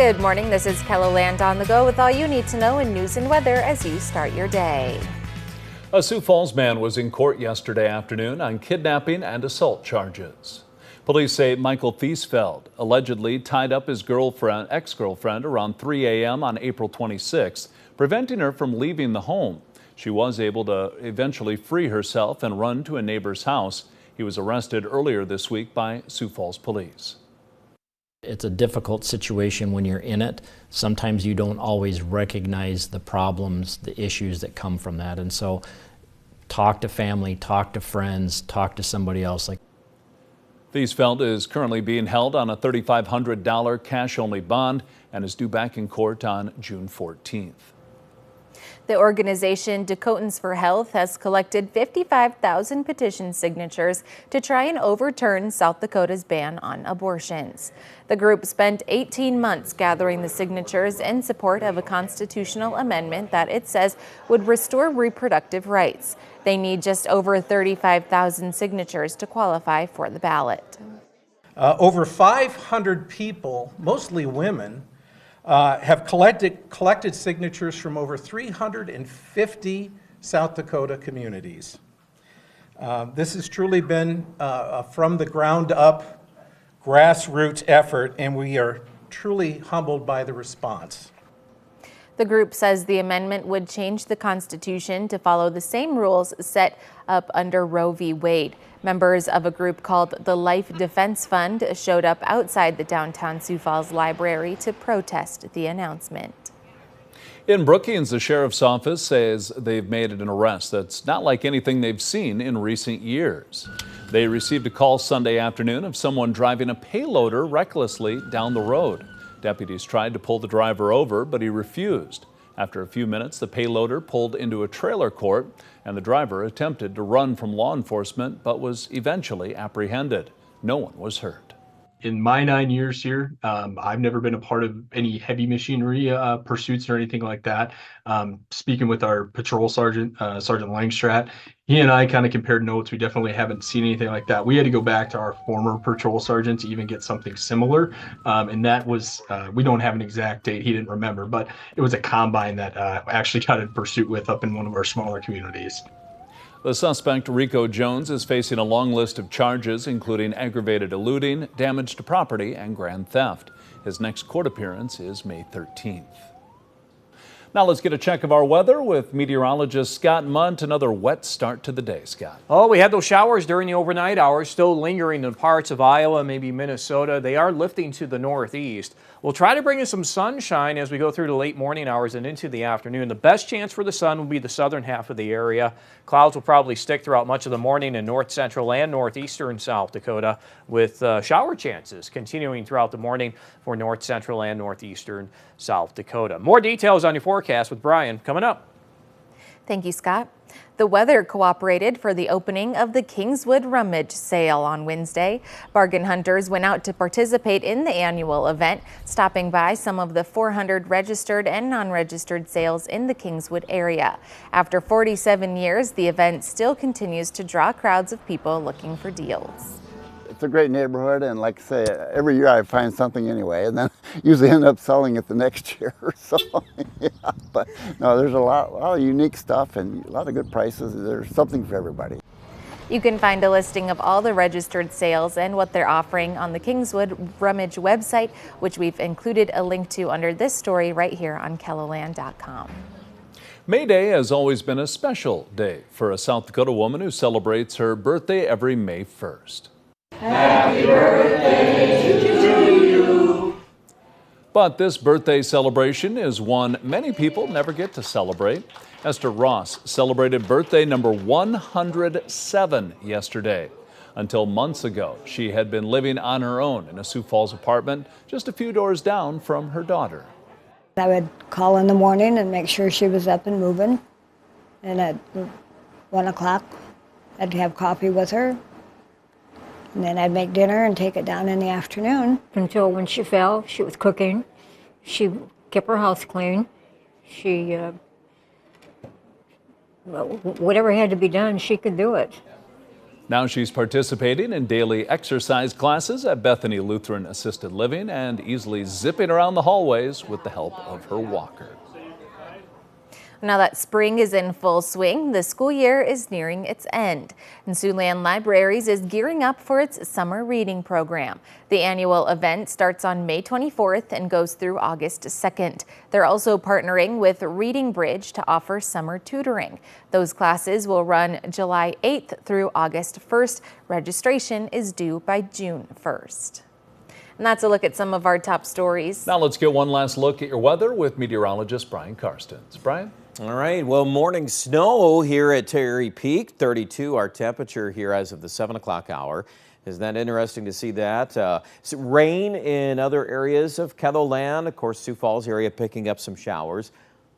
Good morning, this is KELOLAND on the go with all you need to know in news and weather as you start your day. A Sioux Falls man was in court yesterday afternoon on kidnapping and assault charges. Police say Michael Thiesfeld allegedly tied up his ex-girlfriend around 3 a.m. on April 26th, preventing her from leaving the home. She was able to eventually free herself and run to a neighbor's house. He was arrested earlier this week by Sioux Falls police. It's a difficult situation when you're in it. Sometimes you don't always recognize the problems, the issues that come from that. And so talk to family, talk to friends, talk to somebody else. Thiesfeld is currently being held on a $3,500 cash-only bond and is due back in court on June 14th. The organization Dakotans for Health has collected 55,000 petition signatures to try and overturn South Dakota's ban on abortions. The group spent 18 months gathering the signatures in support of a constitutional amendment that it says would restore reproductive rights. They need just over 35,000 signatures to qualify for the ballot. Over 500 people, mostly women, have collected signatures from over 350 South Dakota communities. This has truly been a from the ground up grassroots effort, and we are truly humbled by the response. The group says the amendment would change the Constitution to follow the same rules set up under Roe v. Wade. Members of a group called the Life Defense Fund showed up outside the downtown Sioux Falls Library to protest the announcement. In Brookings, the sheriff's office says they've made an arrest that's not like anything they've seen in recent years. They received a call Sunday afternoon of someone driving a payloader recklessly down the road. Deputies tried to pull the driver over, but he refused. After a few minutes, the payloader pulled into a trailer court, and the driver attempted to run from law enforcement, but was eventually apprehended. No one was hurt. In my 9 years here, I've never been a part of any heavy machinery pursuits or anything like that. Speaking with our patrol sergeant, Sergeant Langstrat, he and I kind of compared notes. We definitely haven't seen anything like that. We had to go back to our former patrol sergeant to even get something similar. And that was, we don't have an exact date. He didn't remember, but it was a combine that actually got in pursuit with up in one of our smaller communities. The suspect, Rico Jones, is facing a long list of charges, including aggravated eluding, damage to property, and grand theft. His next court appearance is May 13th. Now let's get a check of our weather with meteorologist Scott Munt. Another wet start to the day, Scott. Oh, we had those showers during the overnight hours, still lingering in parts of Iowa, maybe Minnesota. They are lifting to the northeast. We'll try to bring in some sunshine as we go through the late morning hours and into the afternoon. The best chance for the sun will be the southern half of the area. Clouds will probably stick throughout much of the morning in north central and northeastern South Dakota, with shower chances continuing throughout the morning for north central and northeastern South Dakota. More details on your forecast with Brian coming up. Thank you, Scott. The weather cooperated for the opening of the Kingswood Rummage Sale on Wednesday. Bargain hunters went out to participate in the annual event, stopping by some of the 400 registered and non-registered sales in the Kingswood area. After 47 years, the event still continues to draw crowds of people looking for deals. It's a great neighborhood, and like I say, every year I find something anyway, and then usually end up selling it the next year. So, yeah, but no, there's a lot of unique stuff and a lot of good prices. There's something for everybody. You can find a listing of all the registered sales and what they're offering on the Kingswood Rummage website, which we've included a link to under this story right here on KELOLAND.com. May Day has always been a special day for a South Dakota woman who celebrates her birthday every May 1st. Happy birthday to you. But this birthday celebration is one many people never get to celebrate. Esther Ross celebrated birthday number 107 yesterday. Until months ago, she had been living on her own in a Sioux Falls apartment just a few doors down from her daughter. I would call in the morning and make sure she was up and moving. And at 1 o'clock, I'd have coffee with her. And then I'd make dinner and take it down in the afternoon. Until when she fell, she was cooking. She kept her house clean. She, whatever had to be done, she could do it. Now she's participating in daily exercise classes at Bethany Lutheran Assisted Living and easily zipping around the hallways with the help of her walker. Now that spring is in full swing, the school year is nearing its end, and Siouxland Libraries is gearing up for its summer reading program. The annual event starts on May 24th and goes through August 2nd. They're also partnering with Reading Bridge to offer summer tutoring. Those classes will run July 8th through August 1st. Registration is due by June 1st. And that's a look at some of our top stories. Now let's get one last look at your weather with meteorologist Brian Karstens. Brian? All right, well, morning snow here at Terry Peak, 32 our temperature here as of the 7 o'clock hour. Isn't that interesting to see that? Rain in other areas of Ketherland, of course, Sioux Falls area picking up some showers.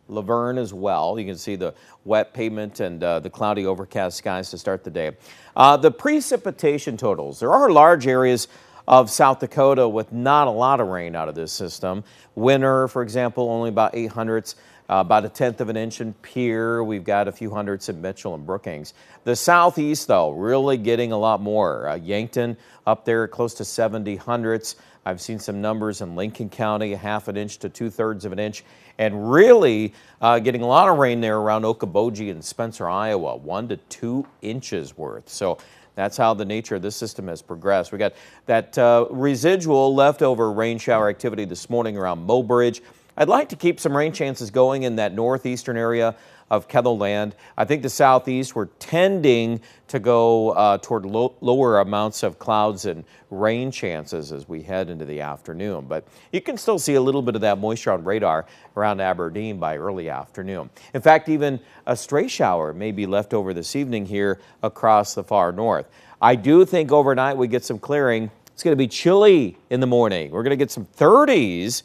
Laverne as well. You can see the wet pavement and the cloudy overcast skies to start the day. The precipitation totals, there are large areas of South Dakota with not a lot of rain out of this system. Winter, for example, only about 800ths. About 1/10 of an inch in Pierre. We've got a few hundredths in Mitchell and Brookings. The southeast, though, really getting a lot more. Yankton up there close to 70 hundredths. I've seen some numbers in Lincoln County, 1/2 inch to 2/3 of an inch. And really getting a lot of rain there around Okoboji and Spencer, Iowa, 1 to 2 inches worth. So that's how the nature of this system has progressed. We got that residual leftover rain shower activity this morning around Mobridge. I'd like to keep some rain chances going in that northeastern area of Ketherland. I think the southeast, we're tending to go toward lower amounts of clouds and rain chances as we head into the afternoon. But you can still see a little bit of that moisture on radar around Aberdeen by early afternoon. In fact, even a stray shower may be left over this evening here across the far north. I do think overnight we get some clearing. It's going to be chilly in the morning. We're going to get some 30s.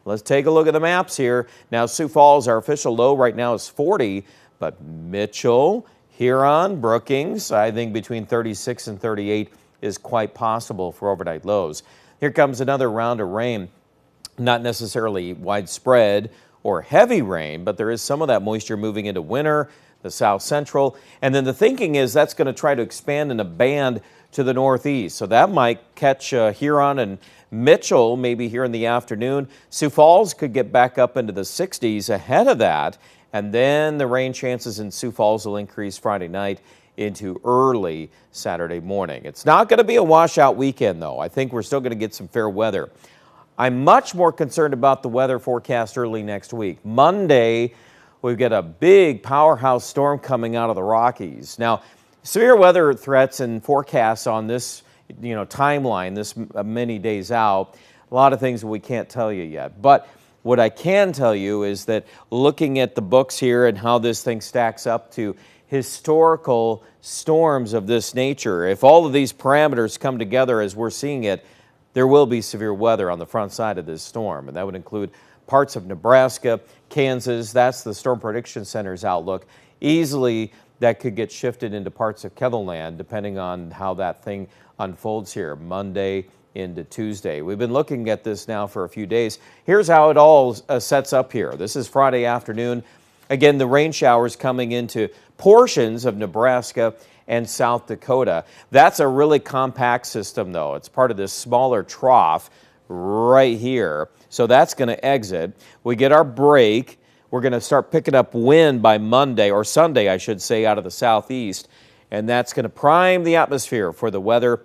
Let's take a look at the maps here. Now, Sioux Falls, our official low right now is 40, but Mitchell, Huron, Brookings, I think between 36 and 38 is quite possible for overnight lows. Here comes another round of rain. Not necessarily widespread or heavy rain, but there is some of that moisture moving into winter, the south central. And then the thinking is that's going to try to expand in a band to the northeast. So that might catch Huron and Mitchell maybe here in the afternoon. Sioux Falls could get back up into the 60s ahead of that. And then the rain chances in Sioux Falls will increase Friday night into early Saturday morning. It's not going to be a washout weekend, though. I think we're still going to get some fair weather. I'm much more concerned about the weather forecast early next week. Monday, we've got a big powerhouse storm coming out of the Rockies. Now, severe weather threats and forecasts on this timeline, this many days out, a lot of things we can't tell you yet. But what I can tell you is that looking at the books here and how this thing stacks up to historical storms of this nature, if all of these parameters come together as we're seeing it, there will be severe weather on the front side of this storm. And that would include parts of Nebraska, Kansas. That's the Storm Prediction Center's outlook. Easily that could get shifted into parts of Ketherland depending on how that thing unfolds here Monday into Tuesday. We've been looking at this now for a few days. Here's how it all sets up here. This is Friday afternoon. Again, the rain showers coming into portions of Nebraska and South Dakota. That's a really compact system, though. It's part of this smaller trough right here. So that's going to exit. We get our break. We're going to start picking up wind by Monday, or Sunday, I should say, out of the southeast. And that's going to prime the atmosphere for the weather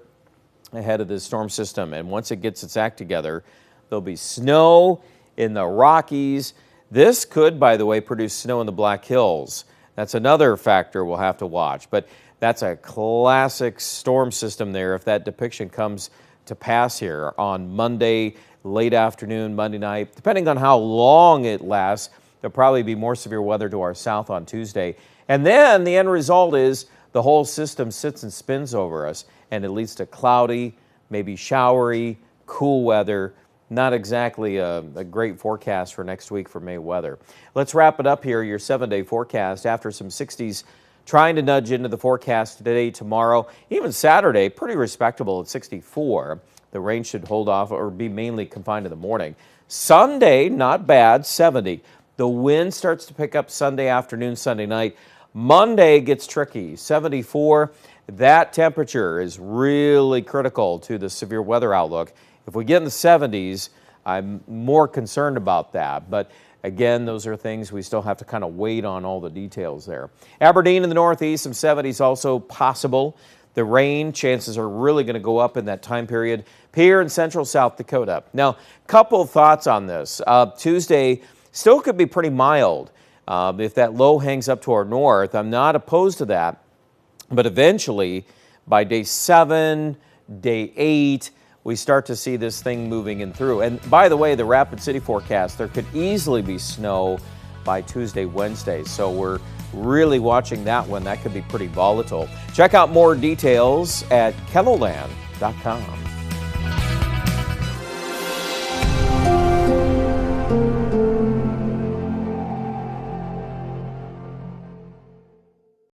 ahead of this storm system. And once it gets its act together, there'll be snow in the Rockies. This could, by the way, produce snow in the Black Hills. That's another factor we'll have to watch. But that's a classic storm system there if that depiction comes to pass here on Monday, late afternoon, Monday night. Depending on how long it lasts, there'll probably be more severe weather to our south on Tuesday. And then the end result is the whole system sits and spins over us, and it leads to cloudy, maybe showery, cool weather. Not exactly a great forecast for next week for May weather. Let's wrap it up here, your 7-day forecast. After some 60s trying to nudge into the forecast today, tomorrow, even Saturday, pretty respectable at 64. The rain should hold off or be mainly confined to the morning. Sunday, not bad, 70. The wind starts to pick up Sunday afternoon, Sunday night. Monday gets tricky, 74. That temperature is really critical to the severe weather outlook. If we get in the 70s, I'm more concerned about that. But again, those are things we still have to kind of wait on all the details there. Aberdeen in the northeast, some 70s also possible. The rain chances are really going to go up in that time period. Here in central South Dakota. Now, couple thoughts on this. Tuesday still could be pretty mild if that low hangs up to our north. I'm not opposed to that. But eventually, by day 7, day 8, we start to see this thing moving in through. And by the way, the Rapid City forecast, there could easily be snow by Tuesday, Wednesday. So we're really watching that one. That could be pretty volatile. Check out more details at KELOLAND.com.